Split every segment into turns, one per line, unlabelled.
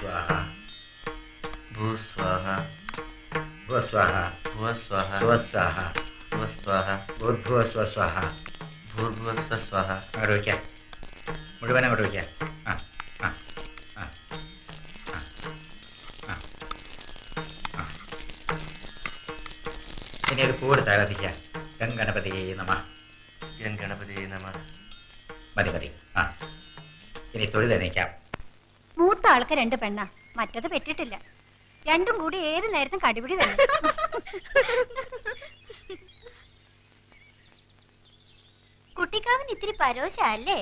स्वाहा
भू स्वाहा
भुव स्वाहा
भुव स्वाहा
भुव स्वाहा
भुव स्वाहा
भूर्भुव स्वः स्वाहा
भूर्भुव स्वः स्वाहा.
അങ്ങോട്ട് വയ്ക്കാം മുഴുവൻ അങ്ങോട്ട് വയ്ക്കാം ആ ആ ആ ആ ആ ഇനി ഒരു പൂവെടുത്ത് ആരാധിക്കാം ഗംഗണപതിയെ നമ
ഗണപതിയെ നമ.
മതി മതി ആ ഇനി തൊഴുതെണീക്കാം.
മൂത്ത ആൾക്ക് 2 പെണ്ണാ, മറ്റത് പെറ്റിട്ടില്ല. രണ്ടും കൂടി ഏത് നേരത്തും കടിപിടി തന്നെ. കുട്ടിക്കാവിന് ഇത്തിരി പരോശല്ലേ?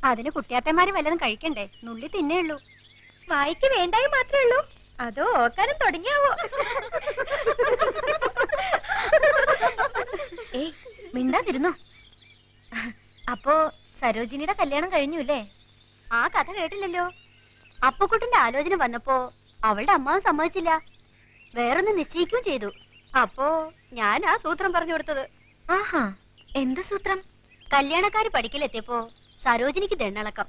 അതിന് കുട്ടിയാത്തന്മാര് വല്ലതും കഴിക്കണ്ടേ? നുള്ളി തിന്നേ ഉള്ളൂ. വായിക്ക് വേണ്ടായി മാത്രമേ ഉള്ളൂ. അതോ ഓക്കാനും തുടങ്ങിയാവോ? ഏയ് മിണ്ടാതിരുന്നോ? അപ്പോ സരോജിനിയുടെ കല്യാണം കഴിഞ്ഞുല്ലേ? ആ കഥ കേട്ടില്ലല്ലോ. അപ്പുക്കുട്ടിന്റെ ആലോചന വന്നപ്പോ അവളുടെ അമ്മാവ് സമ്മതിച്ചില്ല. വേറൊന്ന് നിശ്ചയിക്കുകയും ചെയ്തു. അപ്പോ ഞാൻ ആ സൂത്രം പറഞ്ഞു കൊടുത്തത്. ആഹാ, എന്ത് സൂത്രം? കല്യാണക്കാര് പഠിക്കലെത്തിയപ്പോ സരോജിനിക്ക് ദണ്ണളക്കം.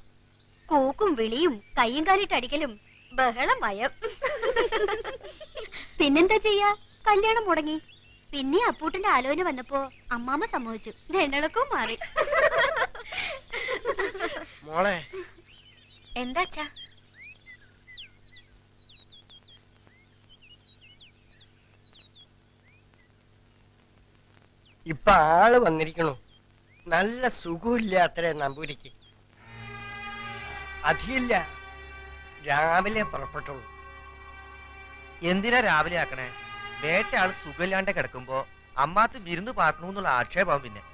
കൂക്കും വിളിയും കയ്യും കാലിട്ടടിക്കലും ബഹളം മയം. പിന്നെന്താ ചെയ്യാ? കല്യാണം മുടങ്ങി. പിന്നെ അപ്പൂട്ടിന്റെ ആലോചന വന്നപ്പോ അമ്മാമ്മ സമ്മതിച്ചു. ദണ്ണളക്കവും മാറി.
മോളെ
എന്താച്ചാ?
ഇപ്പൊ ആള് വന്നിരിക്കണു. നല്ല സുഖമില്ലാത്ര നമ്പൂരിക്ക്. അധികമില്ല, രാവിലെ പുറപ്പെട്ടുള്ളൂ.
എന്തിനാ രാവിലെ ആക്കണേ? വേറ്റ ആള് സുഖമില്ലാണ്ട് കിടക്കുമ്പോ അമ്മാത്ത് വിരുന്ന് പാർക്കണമെന്നുള്ള ആക്ഷേപം. പിന്നെ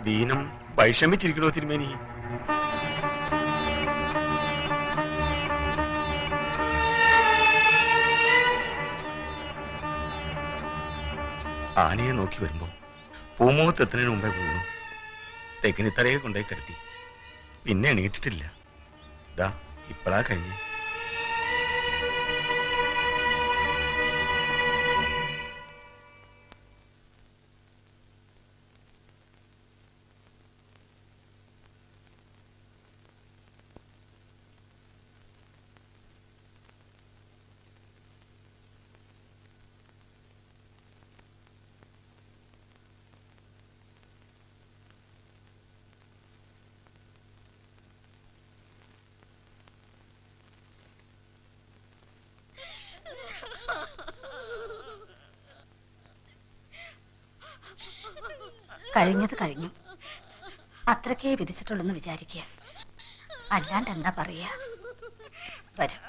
ദീനം വൈഷമിച്ചിരിക്കണോ തിരുമേനി? ആനയെ നോക്കി വരുമ്പോ പൂമുഖത്ത് എത്തുന്നതിന് മുമ്പേ വീണു. തെക്കിനിത്തറയെ കൊണ്ടുപോയി കിടത്തി. പിന്നെ എണീറ്റിട്ടില്ല. ഇതാ ഇപ്പഴാ കഴിഞ്ഞു.
കഴിഞ്ഞത് കഴിഞ്ഞു. അത്രക്കേ വിധിച്ചിട്ടുള്ളെന്ന് വിചാരിക്കുക. അല്ലാണ്ട് എന്താ പറയാ? വരും.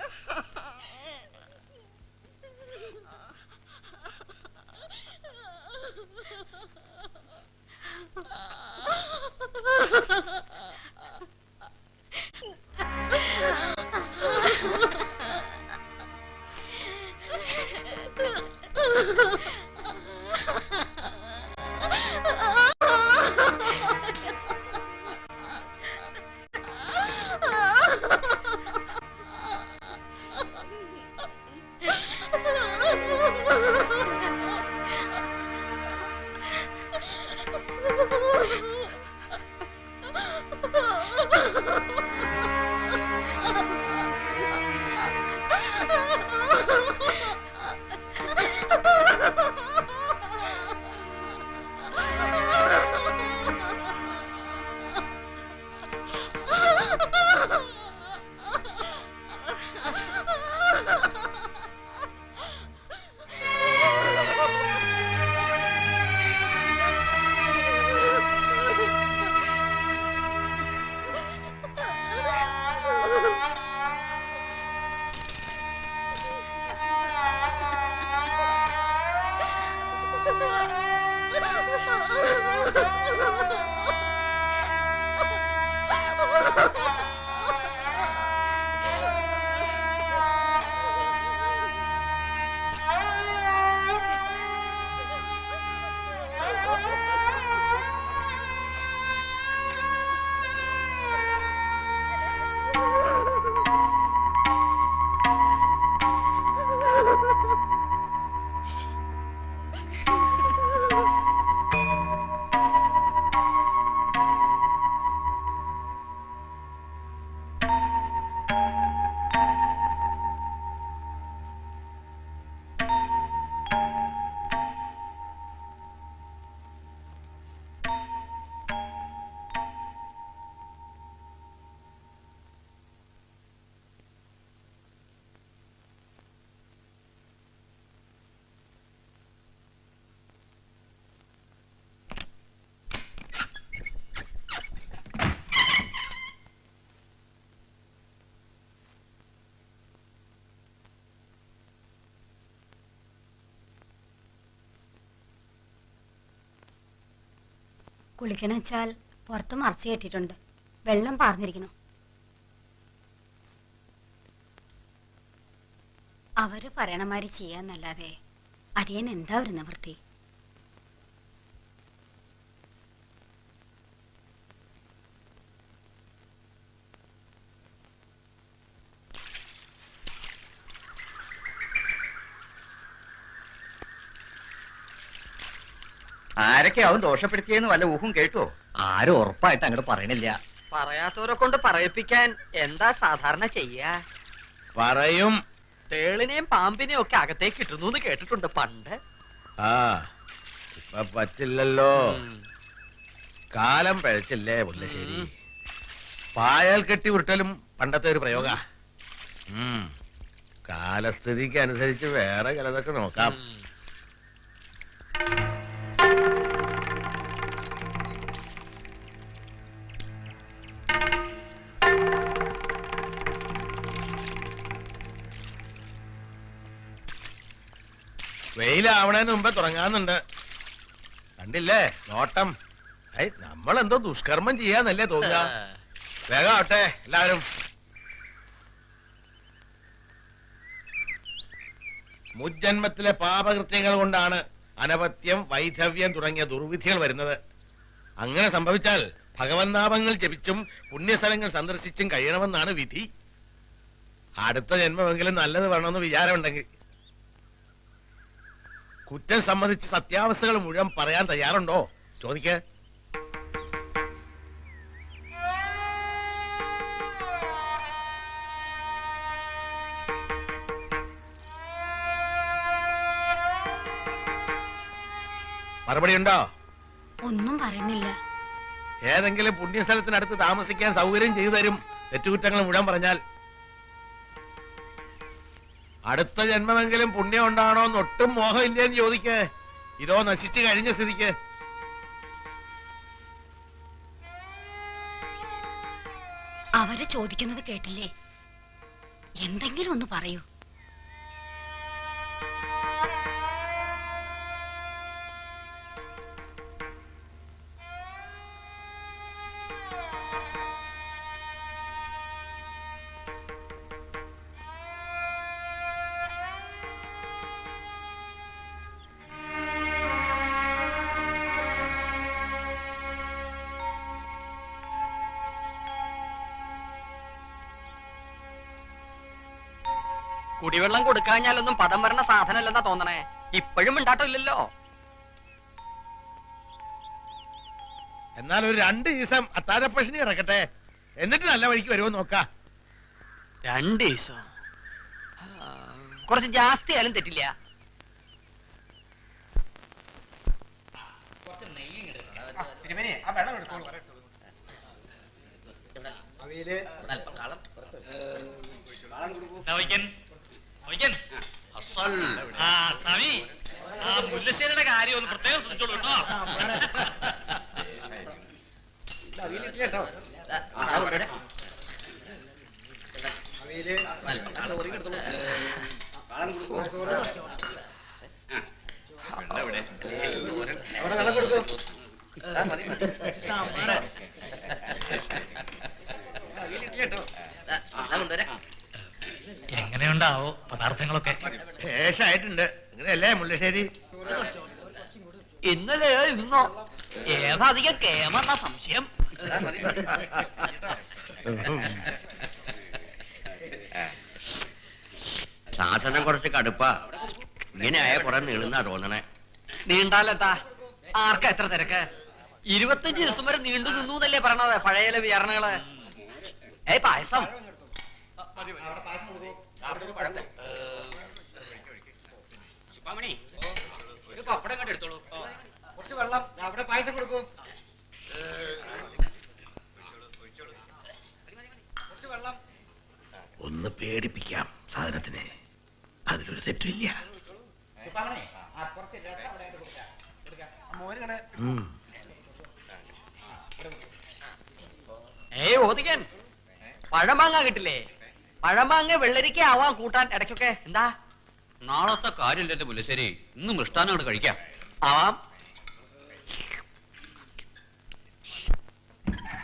കുളിക്കണ വെച്ചാൽ പുറത്ത് മറച്ചു കെട്ടിട്ടുണ്ട്. വെള്ളം പാർന്നിരിക്കണം. അവര് പറയണമാതിരി ചെയ്യാന്നല്ലാതെ അടിയൻ എന്താ ഒരു നിവൃത്തി?
ആരൊക്കെ അവൻ ദോഷപ്പെടുത്തിയെന്ന് വല്ല ഊഹം കേട്ടോ?
ആരും ഉറപ്പായിട്ട് അങ്ങോട്ട് പറയണില്ല.
പറയാത്തവരെ കൊണ്ട് പറയിപ്പിക്കാൻ എന്താ സാധാരണ ചെയ്യാ?
പറയും.
തേളിനെയും പാമ്പിനെയും ഒക്കെ അകത്തേക്ക് ഇട്ടുന്നു എന്ന് കേട്ടിട്ടുണ്ട് പണ്ട്.
ആ ഇപ്പൊ പറ്റില്ലല്ലോ. കാലം പഴച്ചില്ലേ മുല്ലശ്ശേരി. പായൽ കെട്ടി ഉരുട്ടലും പണ്ടത്തെ ഒരു പ്രയോഗ. കാലസ്ഥിതിക്ക് അനുസരിച്ച് വേറെ ചിലതൊക്കെ നോക്കാം. വെയിലാവണേന് മുമ്പേ തുടങ്ങാന്നുണ്ട്. കണ്ടില്ലേ നോട്ടം? നമ്മളെന്തോ ദുഷ്കർമ്മം ചെയ്യാന്നല്ലേ തോന്നുക. വേഗം ആവട്ടെ എല്ലാവരും. മുജ്ജന്മത്തിലെ പാപകൃത്യങ്ങൾ കൊണ്ടാണ് അനപത്യം, വൈധവ്യം തുടങ്ങിയ ദുർവിധികൾ വരുന്നത്. അങ്ങനെ സംഭവിച്ചാൽ ഭഗവന്നാമങ്ങൾ ജപിച്ചും പുണ്യസ്ഥലങ്ങൾ സന്ദർശിച്ചും കഴിയണമെന്നാണ് വിധി. അടുത്ത ജന്മമെങ്കിലും നല്ലത് വേണമെന്ന് വിചാരമുണ്ടെങ്കിൽ കുറ്റം സംബന്ധിച്ച് സത്യാവസ്ഥകൾ മുഴുവൻ പറയാൻ തയ്യാറുണ്ടോ? ചോദിക്ക്. മറുപടി ഉണ്ടോ?
ഒന്നും പറയുന്നില്ല.
ഏതെങ്കിലും പുണ്യസ്ഥലത്തിനടുത്ത് താമസിക്കാൻ സൗകര്യം ചെയ്തു തരും തെറ്റുകുറ്റങ്ങൾ മുഴുവൻ പറഞ്ഞാൽ. അടുത്ത ജന്മമെങ്കിലും പുണ്യം ഉണ്ടാണോ എന്നൊട്ടും മോഹമില്ലെന്ന് ചോദിക്ക്. ഇതോ നശിച്ചു കഴിഞ്ഞ സ്ഥിതിക്ക്.
അവര് ചോദിക്കുന്നത് കേട്ടില്ലേ? എന്തെങ്കിലും ഒന്ന് പറയൂ.
കുടിവെള്ളം കൊടുക്കാഞ്ഞാലൊന്നും പദം വരണ സാധനല്ലെന്നാ തോന്നണേ. ഇപ്പോഴും ഉണ്ടാട്ടില്ലല്ലോ.
എന്നാൽ ഒരു 2 ദിവസം അത്താഴപ്പക്ഷണി കിടക്കട്ടെ, എന്നിട്ട് നല്ല വഴിക്ക് വരുമോ നോക്കാം.
2 ദിവസം കുറച്ച് ജാസ്തി ആയാലും തെറ്റില്ല.
മുല്ലശ്ശേരിയുടെ കാര്യം ഒന്ന് പ്രത്യേകം ശ്രദ്ധിച്ചോളൂ കേട്ടോ.
എങ്ങനെയുണ്ടാവോ പദാർത്ഥങ്ങളൊക്കെ?
ശേഷായിട്ടുണ്ട്. ഇങ്ങനെയല്ലേ മുല്ലശ്ശേരി?
ഇന്നലെ ഇന്നോ ഏതധികം കേമെന്ന സംശയം.
സാധനം കുറച്ച് കടുപ്പാ. ഇങ്ങനെ ആയ കുറെ നീളുന്നാ തോന്നണേ.
നീണ്ടാലെത്താ? ആർക്കാ എത്ര തിരക്ക്? 25 ദിവസം വരെ നീണ്ടു നിന്നു എന്നല്ലേ പറയണത് പഴയ വിചാരണകള്. പായസം ഒരു പപ്പടം കണ്ട് എടുത്തോളൂ.
കുറച്ച് വെള്ളം അവിടെ പായസം കൊടുക്കൂ. കുറച്ച് വെള്ളം.
ഒന്ന് പേടിപ്പിക്കാം സാധനത്തിനെ, അതിലൊരു തെറ്റില്ല.
ഓതിക്കൻ പഴമാങ്ങ കിട്ടില്ലേ? പഴമാങ്ങ വെള്ളരിക്ക ആവാൻ കൂട്ടാൻ ഇടയ്ക്കൊക്കെ എന്താ?
നാളത്തെ കാര്യമില്ലല്ലോ മുല്ലശ്ശേരി, ഇന്നും മൃഷ്ടാനം കഴിക്കാം.
ആവാം.